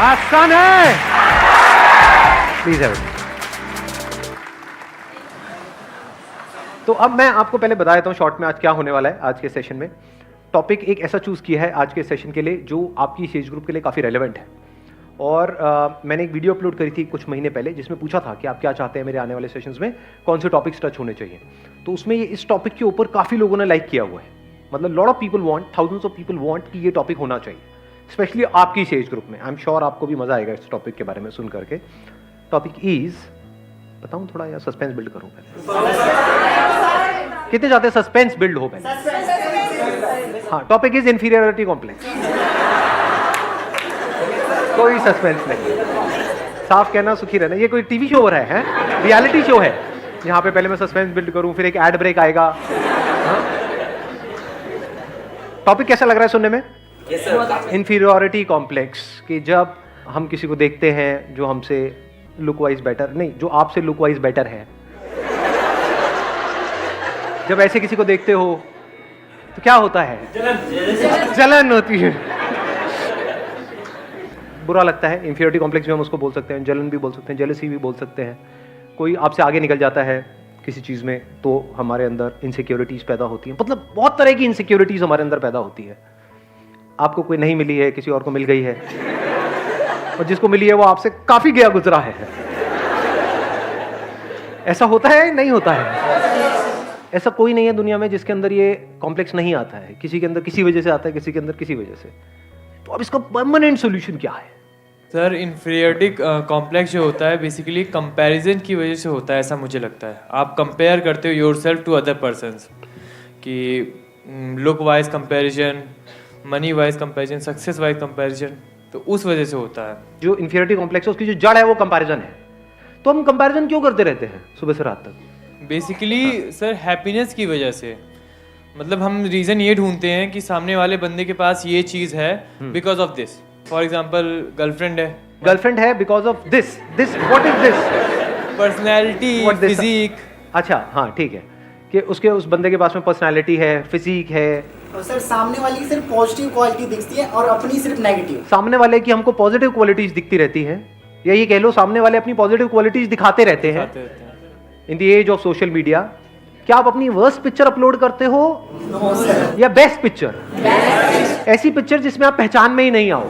आसान है। प्लीज है। तो अब मैं आपको पहले बता देता हूँ शॉर्ट में आज क्या होने वाला है। आज के सेशन में टॉपिक एक ऐसा चूज किया है आज के सेशन के लिए जो आपकी एज ग्रुप के लिए काफ़ी रेलेवेंट है। और मैंने एक वीडियो अपलोड करी थी कुछ महीने पहले जिसमें पूछा था कि आप क्या चाहते हैं मेरे आने वाले सेशंस में कौन से टॉपिक्स टच होने चाहिए। तो उसमें ये इस टॉपिक के ऊपर काफ़ी लोगों ने लाइक किया हुआ है। मतलब lot of people want, thousands of people want कि ये टॉपिक होना चाहिए, स्पेशली आपकी इस एज ग्रुप में। आई एम श्योर आपको भी मजा आएगा इस टॉपिक के बारे में सुन करके। टॉपिक इज, बताऊं थोड़ा या सस्पेंस बिल्ड करूं पहले? कितने चाहते हैं सस्पेंस बिल्ड हो पहले? हाँ, टॉपिक इज इंफीरियरिटी कॉम्प्लेक्स। कोई सस्पेंस नहीं, साफ कहना सुखी रहना। ये कोई टीवी शो हो रहा है? रियलिटी शो है यहाँ पे पहले मैं सस्पेंस बिल्ड करूं फिर एक एड ब्रेक आएगा। टॉपिक कैसा लग रहा है सुनने में? इंफीरियरिटी कॉम्प्लेक्स, कि जब हम किसी को देखते हैं जो हमसे लुक वाइज बेटर, नहीं जो आपसे लुक वाइज बेटर है, जब ऐसे किसी को देखते हो तो क्या होता है? जलन होती है, बुरा लगता है। इंफीरियरिटी कॉम्प्लेक्स भी हम उसको बोल सकते हैं, जलन भी बोल सकते हैं, जेलसी भी बोल सकते हैं। कोई आपसे आगे निकल जाता है किसी चीज़ में तो हमारे अंदर इनसिक्योरिटीज़ पैदा होती हैं। मतलब बहुत तरह की इनसिक्योरिटीज़ हमारे अंदर पैदा होती है। आपको कोई नहीं मिली है, किसी और को मिल गई है, और जिसको मिली है वो आपसे काफ़ी गया गुजरा है। ऐसा होता है नहीं होता है? ऐसा कोई नहीं है दुनिया में जिसके अंदर ये कॉम्प्लेक्स नहीं आता है। किसी के अंदर किसी वजह से आता है, किसी के अंदर किसी वजह से। तो अब इसका परमानेंट सोल्यूशन क्या है? सर, इंफीरियरिटी कॉम्प्लेक्स जो होता है बेसिकली कंपैरिजन की वजह से होता है, ऐसा मुझे लगता है। आप कंपेयर करते हो योरसेल्फ टू अदर पर्सन्स, कि look wise comparison, money wise comparison, success wise comparison, तो उस वजह से होता है। जो इंफीरियरिटी कॉम्प्लेक्स है उसकी जो जड़ है वो कंपैरिजन है। तो हम कंपैरिजन क्यों करते रहते हैं सुबह से रात तक? बेसिकली सर हैप्पीनेस की वजह से। मतलब हम रीज़न ये ढूंढते हैं कि सामने वाले बंदे के पास ये चीज़ है because of this. For example girlfriend है because of this. What is this? Personality, physique. अच्छा हाँ ठीक है, कि उसके उस बंदे के पास में पर्सनैलिटी है, फिजिक है। और सर सामने वाले की सिर्फ पॉजिटिव क्वालिटी दिखती है और अपनी सिर्फ नेगेटिव। सामने वाले की हमको पॉजिटिव क्वालिटीज दिखती रहती हैं, या ये कह लो सामने वाले अपनी पॉजिटिव क्वालिटीज दिखाते रहते हैं। In the age of social media, क्या आप अपनी वर्स्ट पिक्चर अपलोड करते हो? No sir. या बेस्ट पिक्चर? ऐसी पिक्चर जिसमें आप पहचान में ही नहीं आओ।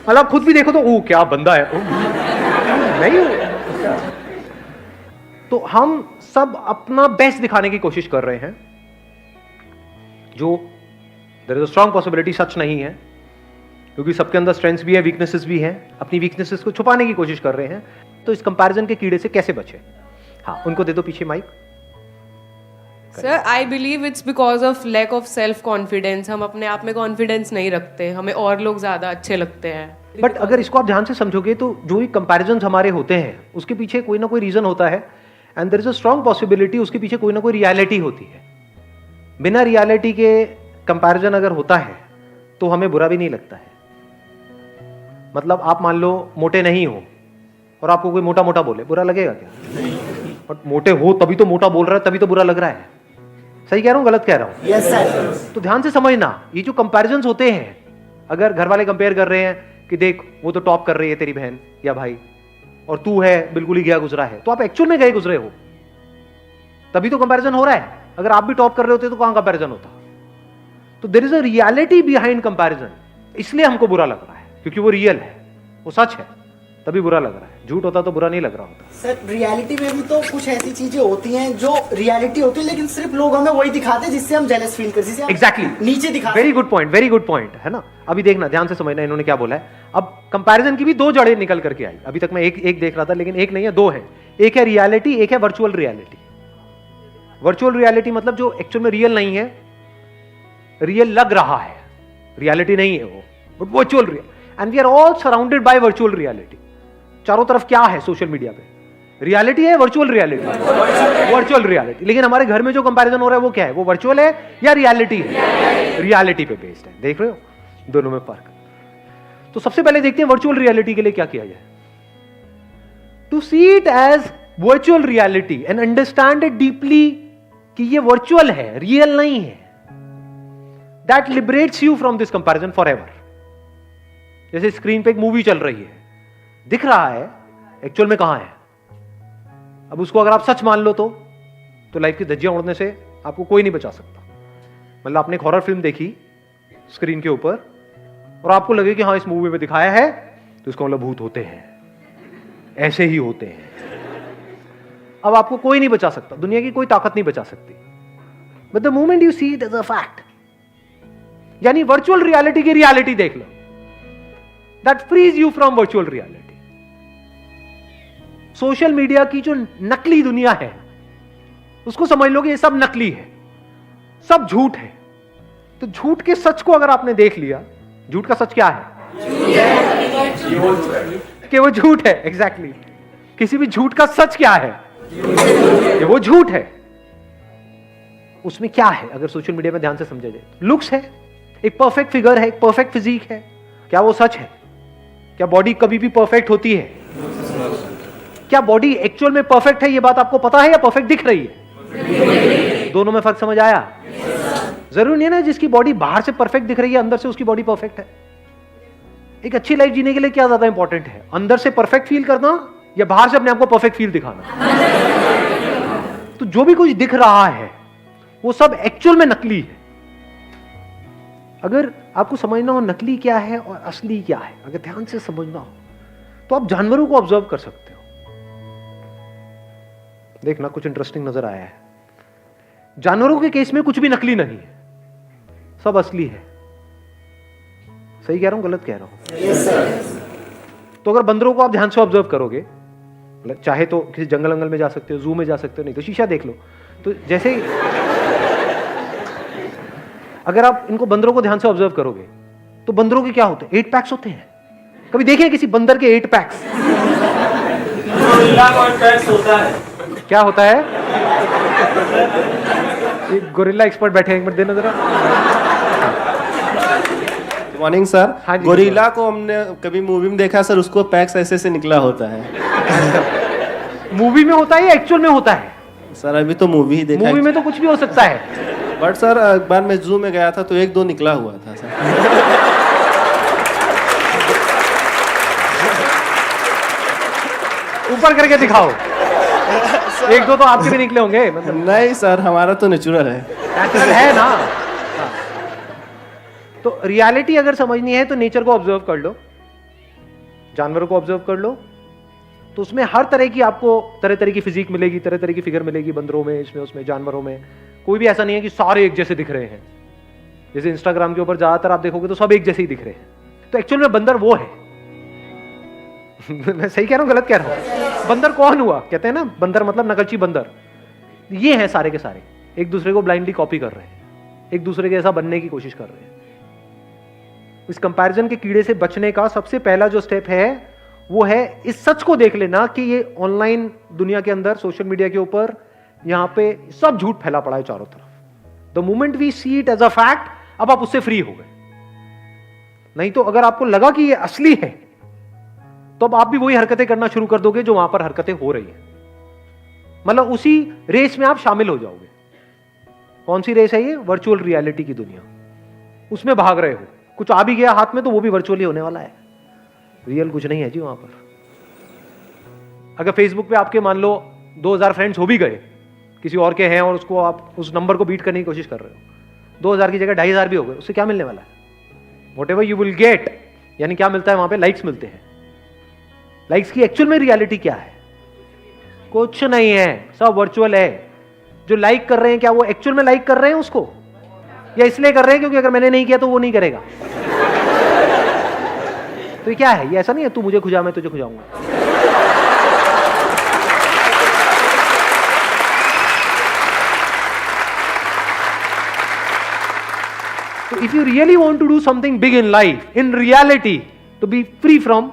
मतलब खुद भी देखो तो ओ क्या बंदा है, नहीं हो। तो हम सब अपना बेस्ट दिखाने की कोशिश कर रहे हैं, जो there is a strong possibility सच नहीं है, क्योंकि सबके अंदर स्ट्रेंथ्स भी है, वीकनेसेस भी हैं। अपनी वीकनेसेस को छुपाने की कोशिश कर रहे हैं। तो इस कंपैरिजन के कीड़े से कैसे बचे? हाँ, उनको दे दो पीछे mic. Sir, I believe it's because of lack of self confidence. हम अपने आप में कॉन्फिडेंस नहीं रखते, हमें और लोग ज्यादा अच्छे लगते हैं। बट अगर इसको आप ध्यान से समझोगे तो जो भी कंपैरिजन हमारे होते हैं उसके पीछे कोई ना कोई रीजन होता है, and there is a strong possibility उसके पीछे कोई ना कोई रियलिटी होती है। बिना रियलिटी के कंपैरिजन अगर होता है तो हमें बुरा भी नहीं लगता है। मतलब आप मान लो मोटे नहीं हो और आपको कोई मोटा मोटा बोले, बुरा लगेगा क्या? बट मोटे हो तभी तो मोटा बोल रहा है, तभी तो बुरा लग रहा है। सही कह रहा हूँ गलत कह रहा हूँ? Yes sir. तो ध्यान से समझना, ये जो कंपैरिजंस होते हैं, अगर घर वाले कंपेयर कर रहे हैं कि देख वो तो टॉप कर रही है तेरी बहन या भाई, और तू है बिल्कुल ही गया गुजरा है, तो आप एक्चुअल में गए गुजरे हो, तभी तो कंपैरिजन हो रहा है। अगर आप भी टॉप कर रहे होते तो कहां कंपैरिजन होता? तो there is a reality behind comparison, इसलिए हमको बुरा लग रहा है, क्योंकि वो रियल है, वो सच है, तभी बुरा लग रहा है। झूठ होता तो बुरा नहीं लग रहा होता। सर रियलिटी में भी तो कुछ ऐसी चीजें होती हैं जो रियलिटी होती है, लेकिन सिर्फ लोग हमें वही दिखाते हैं जिससे हम जेलस फील करते हैं। एग्जैक्टली, नीचे दिखा। वेरी गुड पॉइंट है ना। अभी देखना, ध्यान से समझना इन्होंने क्या बोला है। अब कंपैरिजन की भी दो जड़ें निकल करके आई। अभी तक मैं एक देख रहा था, लेकिन एक नहीं है, दो है। एक है रियलिटी, एक है वर्चुअल रियलिटी। वर्चुअल रियलिटी मतलब जो एक्चुअल में रियल नहीं है, रियल लग रहा है, रियलिटी नहीं है वो, but virtual real. And we are all surrounded by virtual reality. चारों तरफ क्या है सोशल मीडिया पे? रियलिटी है, वर्चुअल रियलिटी। Virtual reality. लेकिन हमारे घर में जो कंपैरिजन हो रहा है वो क्या है? वो वर्चुअल है या रियलिटी है? रियलिटी पे बेस्ड है। देख रहे हो दोनों में फर्क। तो सबसे पहले देखते हैं वर्चुअल रियलिटी के लिए क्या किया जाए। To see it as virtual reality and understand it deeply कि ये वर्चुअल है, रियल नहीं है, that liberates you from this comparison forever. जैसे स्क्रीन पे एक मूवी चल रही है, दिख रहा है, एक्चुअल में कहां है। अब उसको अगर आप सच मान लो तो लाइफ की धज्जियां उड़ने से आपको कोई नहीं बचा सकता। मतलब आपने एक हॉरर फिल्म देखी स्क्रीन के ऊपर और आपको लगे कि हाँ इस मूवी में दिखाया है, तो इसका मतलब भूत होते हैं, ऐसे ही होते हैं। अब आपको कोई नहीं बचा सकता, दुनिया की कोई ताकत नहीं बचा सकती। But the moment you see it as a fact, यानी वर्चुअल रियलिटी की रियलिटी देख लो, that frees you from virtual reality. Social media की जो नकली दुनिया है उसको समझ लो कि ये सब नकली है, सब झूठ है। तो झूठ के सच को अगर आपने देख लिया, झूठ का सच क्या है? कि वो झूठ है। एग्जैक्टली किसी भी झूठ का सच क्या है? कि वो झूठ है। उसमें क्या है अगर सोशल मीडिया में ध्यान से समझा जाए? लुक्स है, एक परफेक्ट फिगर है, एक परफेक्ट फिजिक है। क्या वो सच है? क्या बॉडी कभी भी परफेक्ट होती है? क्या बॉडी एक्चुअल में परफेक्ट है, ये बात आपको पता है, या परफेक्ट दिख रही है? दोनों में फर्क समझ आया? जरूरी नहीं है ना जिसकी बॉडी बाहर से परफेक्ट दिख रही है अंदर से उसकी बॉडी परफेक्ट है। एक अच्छी लाइफ जीने के लिए क्या ज्यादा इंपॉर्टेंट है, अंदर से परफेक्ट फील करना या बाहर से अपने आप को परफेक्ट फील दिखाना? तो जो भी कुछ दिख रहा है वो सब एक्चुअल में नकली है। अगर आपको समझना हो नकली क्या है और असली क्या है, अगर ध्यान से समझना हो तो आप जानवरों को ऑब्जर्व कर सकते हो। देखना कुछ इंटरेस्टिंग नजर आया है। जानवरों के केस में कुछ भी नकली नहीं है, सब असली है। सही कह रहा हूं, गलत कह रहा हूं? तो अगर बंदरों को आप ध्यान से ऑब्जर्व करोगे, मतलब चाहे तो किसी जंगल अंगल में जा सकते हो, जू में जा सकते हो, नहीं तो शीशा देख लो। तो जैसे अगर आप इनको बंदरों को ध्यान से ऑब्जर्व करोगे तो बंदरों के क्या होते हैं? 8 पैक्स होते हैं। कभी देखे किसी बंदर के 8 पैक्स? होता है। क्या होता है? एक गोरिल्ला एक्सपर्ट बैठे हैं, एक मिनट देना जरा। Morning sir. हाँ जी, गोरिल्ला को हमने कभी मूवी में देखा सर, उसको पैक्स ऐसे से निकला होता है। मूवी में होता है या एक्चुअल में होता है? सर अभी तो मूवी ही देखा मूवी में तो कुछ भी हो सकता है। बट सर एक बार मैं जू में गया था तो 1-2 निकला हुआ था सर। ऊपर करके दिखाओ। 1-2 तो आपके भी निकले होंगे, मतलब नहीं सर, हमारा तो नेचुरल है। नेचुरल है ना। तो रियलिटी अगर समझनी है तो नेचर को ऑब्जर्व कर लो, जानवरों को ऑब्जर्व कर लो, तो उसमें हर तरह की आपको तरह तरह की फिजिक मिलेगी, तरह तरह की फिगर मिलेगी। बंदरों में, इसमें, उसमें, जानवरों में कोई भी ऐसा नहीं है कि सारे एक जैसे दिख रहे हैं। जैसे इंस्टाग्राम के ऊपर ज्यादातर आप देखोगे तो सब एक जैसे ही दिख रहे हैं। तो एक्चुअल में बंदर वो है। मैं सही कह रहा हूं, गलत कह रहा हूं? बंदर कौन हुआ? कहते हैं ना बंदर मतलब नकलची बंदर। ये हैं सारे के सारे, एक दूसरे को ब्लाइंडली कॉपी कर रहे हैं, एक दूसरे के ऐसा बनने की कोशिश कर रहे हैं। इस कंपैरिजन के कीड़े से बचने का सबसे पहला जो स्टेप है वो है इस सच को देख लेना कि ये ऑनलाइन दुनिया के अंदर, सोशल मीडिया के ऊपर, यहां पे सब झूठ फैला पड़ा है चारों तरफ। The moment we see it as a fact, अब आप उससे फ्री हो गए। नहीं तो अगर आपको लगा कि ये असली है तो अब आप भी वही हरकतें करना शुरू कर दोगे जो वहां पर हरकतें हो रही हैं। मतलब उसी रेस में आप शामिल हो जाओगे। कौन सी रेस है ये? वर्चुअल रियलिटी की दुनिया। उसमें भाग रहे हो, कुछ आ भी गया हाथ में तो वो भी वर्चुअली होने वाला है, रियल कुछ नहीं है जी वहां पर। अगर फेसबुक पे आपके मान लो 2000 फ्रेंड्स हो भी गए, किसी और के हैं, और उसको आप उस नंबर को बीट करने की कोशिश कर रहे हो, 2000 की जगह 2500 भी हो गए, उससे क्या मिलने वाला है? व्हाटएवर यू विल गेट, यानी क्या मिलता है वहां पे? लाइक्स मिलते हैं। लाइक्स की एक्चुअल में रियलिटी क्या है? कुछ नहीं है, सब वर्चुअल है। जो लाइक कर रहे हैं क्या वो एक्चुअल में लाइक कर रहे हैं उसको, या इसलिए कर रहे हैं क्योंकि अगर मैंने नहीं किया तो वो नहीं करेगा? तो ये क्या है? ये ऐसा नहीं है तू मुझे खुजा मैं तुझे खुजाऊंगा। तो if you really want to do something big in life, in reality, to be free from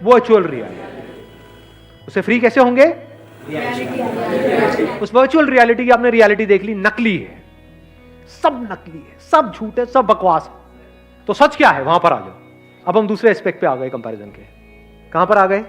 virtual reality, उससे फ्री कैसे होंगे? उस वर्चुअल रियलिटी की आपने रियलिटी देख ली, नकली है, सब नकली है, सब झूठ है, सब बकवास है। तो सच क्या है? वहां पर आ जाओ। अब हम दूसरे एस्पेक्ट पे आ गए कंपैरिजन के। कहां पर आ गए?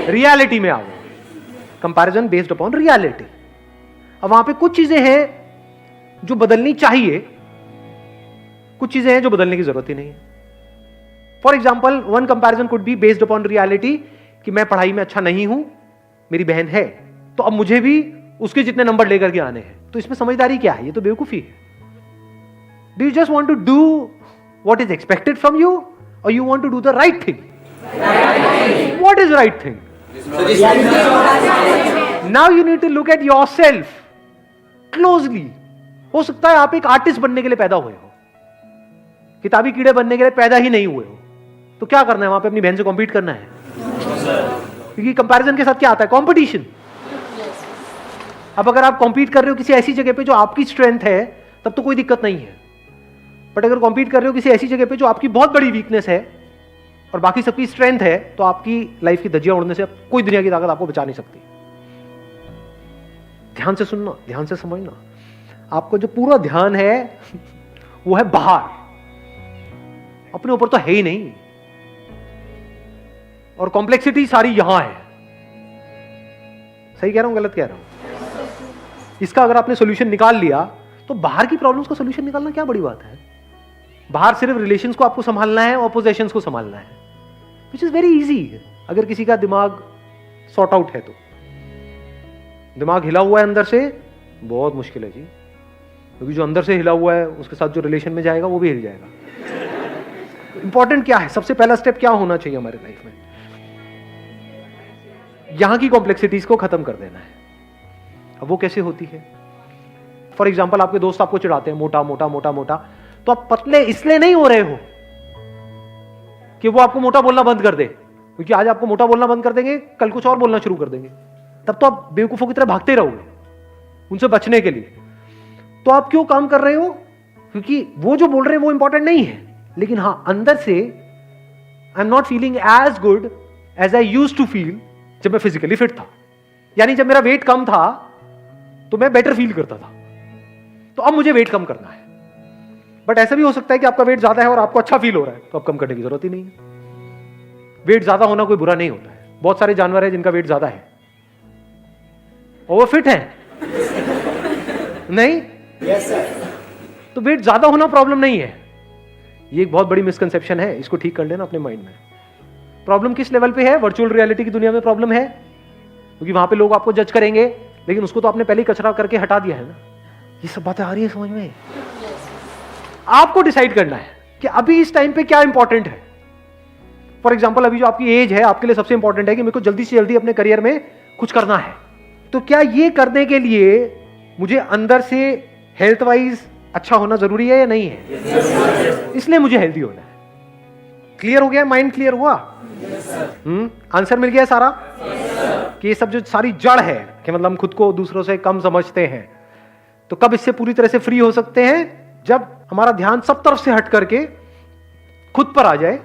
रियलिटी में आ गए। Comparison based upon reality. अब वहां पे कुछ चीजें हैं जो बदलनी चाहिए, कुछ चीजें हैं जो बदलने की जरूरत ही नहीं है। For example one comparison could be based upon reality कि मैं पढ़ाई में अच्छा नहीं हूं, मेरी बहन है, तो अब मुझे भी उसके जितने नंबर लेकर के आने हैं। तो इसमें समझदारी क्या है? ये तो बेवकूफी है। Do you just want to do what is expected from you और you want to do the right thing? What is right thing? Now you need to look at yourself closely. हो सकता है आप एक आर्टिस्ट बनने के लिए पैदा हुए हो, किताबी कीड़े बनने के लिए पैदा ही नहीं हुए हो। तो क्या करना है वहां पे? अपनी बहन से कॉम्पीट करना है, क्योंकि कंपैरिजन के साथ क्या आता है? कंपटीशन। अब अगर आप कॉम्पीट कर रहे हो किसी ऐसी जगह पे जो आपकी स्ट्रेंथ है, तब तो कोई दिक्कत नहीं है। बट अगर कॉम्पीट कर रहे हो किसी ऐसी जगह पे जो आपकी बहुत बड़ी वीकनेस है और बाकी सबकी स्ट्रेंथ है, तो आपकी लाइफ की धज्जियां उड़ने से कोई दुनिया की ताकत आपको बचा नहीं सकती। ध्यान से सुनना, ध्यान से समझना। आपको जो पूरा ध्यान है वो है बाहर, अपने ऊपर तो है ही नहीं। और कॉम्प्लेक्सिटी सारी यहां है। सही कह रहा हूं, गलत कह रहा हूं? इसका अगर आपने सॉल्यूशन निकाल लिया, तो बाहर की प्रॉब्लम्स का सॉल्यूशन निकालना क्या बड़ी बात है? बाहर सिर्फ रिलेशंस को आपको संभालना है और पोजेशंस को संभालना है, विच इज वेरी इजी। अगर किसी का दिमाग सॉर्ट आउट है तो। दिमाग हिला हुआ है अंदर से, बहुत मुश्किल है जी, क्योंकि जो अंदर से हिला हुआ है उसके साथ जो रिलेशन में जाएगा वो भी हिल जाएगा। इंपॉर्टेंट क्या है? सबसे पहला स्टेप क्या होना चाहिए हमारे लाइफ में? यहां की कॉम्प्लेक्सिटीज को खत्म कर देना है। अब वो कैसे होती है? फॉर एग्जाम्पल, आपके दोस्त आपको चिढ़ाते हैं मोटा मोटा मोटा मोटा, तो आप पतले इसलिए नहीं हो रहे हो कि वो आपको मोटा बोलना बंद कर दे, क्योंकि आज आपको मोटा बोलना बंद कर देंगे, कल कुछ और बोलना शुरू कर देंगे, तब तो आप बेवकूफों की तरह भागते रहोगे उनसे बचने के लिए। तो आप क्यों काम कर रहे हो? क्योंकि वो जो बोल रहे हैं वो इंपॉर्टेंट नहीं है, लेकिन हां, अंदर से I am not feeling as good as I used to feel जब मैं फिजिकली फिट था। यानी जब मेरा वेट कम था तो मैं बेटर फील करता था, तो अब मुझे वेट कम करना है। बट ऐसा भी हो सकता है कि आपका वेट ज्यादा है और आपको अच्छा फील हो रहा है, तो अब कम करने की जरूरत ही नहीं है। वेट ज्यादा होना कोई बुरा नहीं होता है। बहुत सारे जानवर हैं जिनका वेट ज्यादा है और वो फिट है नहीं? Yes sir. तो वेट ज्यादा होना प्रॉब्लम नहीं है। ये एक बहुत बड़ी मिसकंसेप्शन है, इसको ठीक कर लेना अपने माइंड में। प्रॉब्लम किस लेवल पे है? वर्चुअल रियलिटी की दुनिया में प्रॉब्लम है, क्योंकि वहां पे लोग आपको जज करेंगे, लेकिन उसको तो आपने पहले ही कचरा करके हटा दिया है ना। ये सब बातें आ रही है समझ में? आपको डिसाइड करना है कि अभी इस टाइम पे क्या इंपॉर्टेंट है। फॉर एग्जाम्पल, अभी जो आपकी एज है आपके लिए सबसे इंपॉर्टेंट है कि मेरे को जल्दी से जल्दी अपने करियर में कुछ करना है। तो क्या ये करने के लिए मुझे अंदर से हेल्थ वाइज अच्छा होना जरूरी है या नहीं है? इसलिए मुझे हेल्दी होना है। क्लियर हो गया? माइंड क्लियर हुआ? आंसर मिल गया सारा? कि ये सब जो सारी जड़ है कि मतलब हम खुद को दूसरों से कम समझते हैं, तो कब इससे पूरी तरह से फ्री हो सकते हैं? जब हमारा ध्यान सब तरफ से हट करके खुद पर आ जाए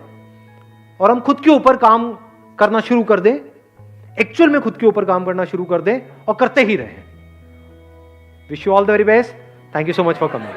और हम खुद के ऊपर काम करना शुरू कर दें, एक्चुअल में खुद के ऊपर काम करना शुरू कर दें और करते ही रहें। Wish you all the very best. Thank you so much for coming.